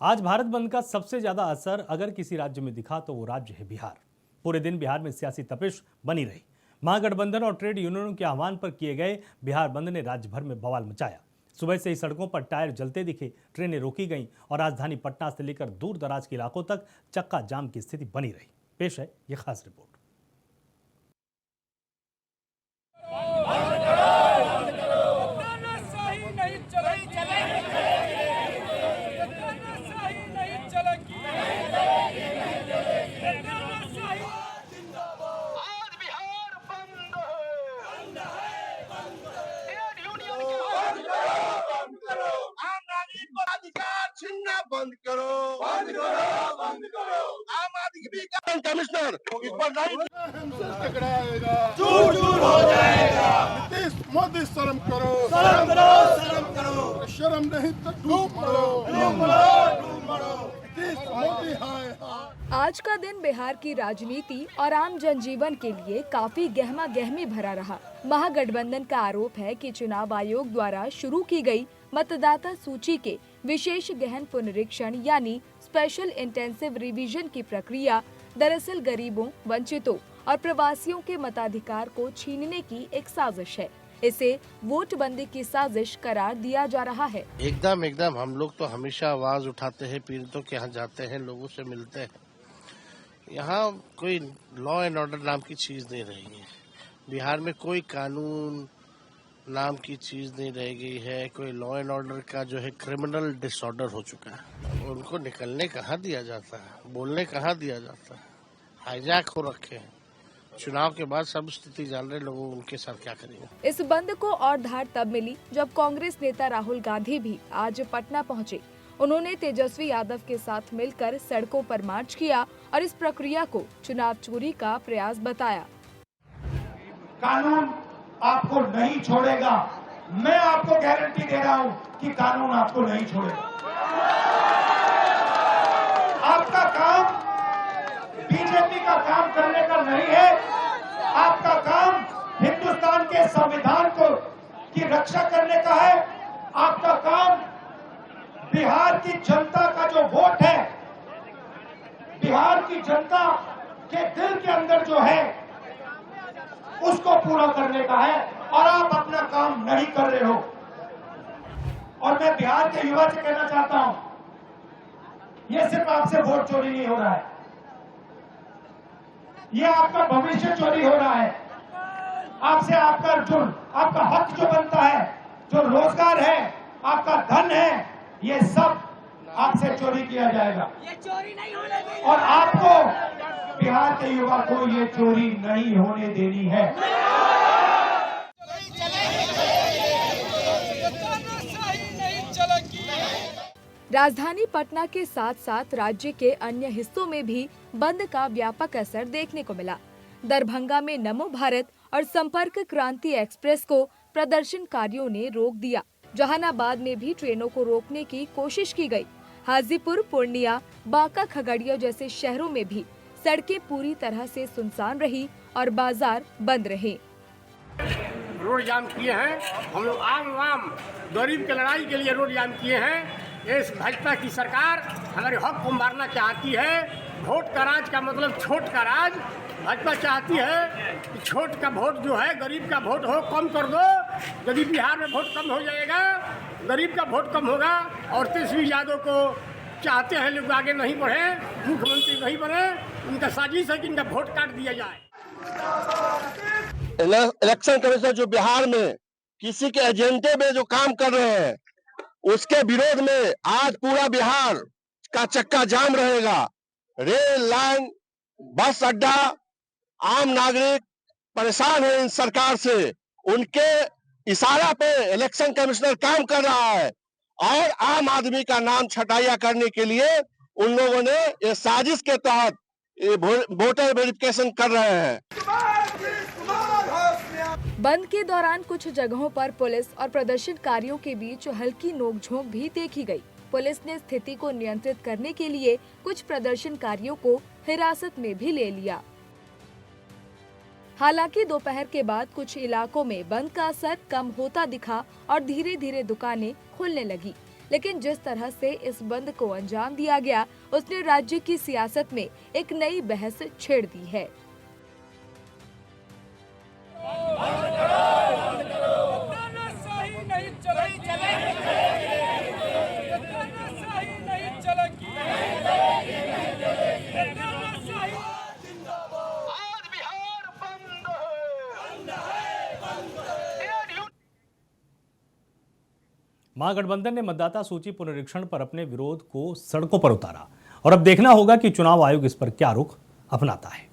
आज भारत बंद का सबसे ज्यादा असर अगर किसी राज्य में दिखा तो वो राज्य है बिहार। पूरे दिन बिहार में सियासी तपिश बनी रही। महागठबंधन और ट्रेड यूनियनों के आह्वान पर किए गए बिहार बंद ने राज्य भर में बवाल मचाया। सुबह से ही सड़कों पर टायर जलते दिखे, ट्रेनें रोकी गईं और राजधानी पटना से लेकर दूर दराज के इलाकों तक चक्का जाम की स्थिति बनी रही। पेश है ये खास रिपोर्ट। बंद करो, बंद करो, बंद करो। आम आदमी का कमिश्नर इस पर नहीं टकराएगा, चूर चूर हो जाएगा। नीतीश मोदी शर्म करो, शर्म करो, शर्म करो। शर्म नहीं तो डूब मरो, डूब मरो, डूब मरो। नीतीश मोदी हाय हाय। आज का दिन बिहार की राजनीति और आम जनजीवन के लिए काफी गहमा गहमी भरा रहा। महागठबंधन का आरोप है कि चुनाव आयोग द्वारा शुरू की गई मतदाता सूची के विशेष गहन पुनरीक्षण यानी स्पेशल इंटेंसिव रिवीजन की प्रक्रिया दरअसल गरीबों, वंचितों और प्रवासियों के मताधिकार को छीनने की एक साजिश है। इसे वोटबंदी की साजिश करार दिया जा रहा है। एकदम हम लोग तो हमेशा आवाज उठाते हैं, पीड़ितों के यहाँ जाते हैं, लोगों से मिलते हैं। यहाँ कोई लॉ एंड ऑर्डर नाम की चीज नहीं रही है। बिहार में कोई कानून नाम की चीज नहीं रह गई है। कोई लॉ एंड ऑर्डर का जो है क्रिमिनल डिसऑर्डर हो चुका है। उनको निकलने कहाँ दिया जाता है, बोलने कहाँ दिया जाता है। हाईजैक हो रखे हैं। चुनाव के बाद सब स्थिति जान रहे लोगों, उनके साथ क्या करेंगे। इस बंद को और धार तब मिली जब कांग्रेस नेता राहुल गांधी भी आज पटना पहुंचे। उन्होंने तेजस्वी यादव के साथ मिलकर सड़कों पर मार्च किया और इस प्रक्रिया को चुनाव चोरी का प्रयास बताया। कानून आपको नहीं छोड़ेगा। मैं आपको गारंटी दे रहा हूं कि कानून आपको नहीं छोड़ेगा। आपका काम बीजेपी का काम करने का नहीं है। आपका काम हिंदुस्तान के संविधान की रक्षा करने का है। आपका काम बिहार की जनता का जो वोट है, बिहार की जनता के दिल के अंदर जो है उसको पूरा करने का है और आप अपना काम नहीं कर रहे हो। और मैं बिहार के युवा से कहना चाहता हूं, यह सिर्फ आपसे वोट चोरी नहीं हो रहा है, यह आपका भविष्य चोरी हो रहा है। आपसे आपका हक जो बनता है, जो रोजगार है, आपका धन है, ये सब आपसे चोरी किया जाएगा। ये चोरी नहीं होने देनी और आपको बिहार के युवा को ये चोरी नहीं होने देनी है। राजधानी पटना के साथ साथ राज्य के अन्य हिस्सों में भी बंद का व्यापक असर देखने को मिला। दरभंगा में नमो भारत और संपर्क क्रांति एक्सप्रेस को प्रदर्शनकारियों ने रोक दिया। जहानाबाद में भी ट्रेनों को रोकने की कोशिश की गई। हाजीपुर, पूर्णिया, बांका, खगड़िया जैसे शहरों में भी सड़कें पूरी तरह से सुनसान रही और बाजार बंद रहे। रोड जाम किए हैं हम लोग, आम गरीब के लड़ाई के लिए रोड जाम किए हैं। इस भाजपा की सरकार हमारे हक को मारना चाहती है। वोट का राज का मतलब छोट का राज। भाजपा चाहती है कि छोट का वोट जो है, गरीब का वोट हो, कम कर दो। यदि बिहार में वोट कम हो जाएगा, गरीब का वोट कम होगा और तेजस्वी यादव को चाहते हैं लोग आगे नहीं बढ़े, मुख्यमंत्री नहीं बने। उनका साजिश है कि इनका वोट काट दिया जाए। इलेक्शन कमीशन जो बिहार में किसी के एजेंडे में जो काम कर रहे हैं, उसके विरोध में आज पूरा बिहार का चक्का जाम रहेगा। रेल लाइन, बस अड्डा, आम नागरिक परेशान है इन सरकार से। उनके इशारा पे इलेक्शन कमिश्नर काम कर रहा है और आम आदमी का नाम छटाइया करने के लिए उन लोगों ने ये साजिश के तहत वोटर वेरिफिकेशन कर रहे हैं। बंद के दौरान कुछ जगहों पर पुलिस और प्रदर्शनकारियों के बीच हल्की नोकझोंक भी देखी गई। पुलिस ने स्थिति को नियंत्रित करने के लिए कुछ प्रदर्शनकारियों को हिरासत में भी ले लिया। हालांकि दोपहर के बाद कुछ इलाकों में बंद का असर कम होता दिखा और धीरे धीरे दुकानें खुलने लगी। लेकिन जिस तरह से इस बंद को अंजाम दिया गया, उसने राज्य की सियासत में एक नई बहस छेड़ दी है। महागठबंधन ने मतदाता सूची पुनरीक्षण पर अपने विरोध को सड़कों पर उतारा और अब देखना होगा कि चुनाव आयोग इस पर क्या रुख अपनाता है।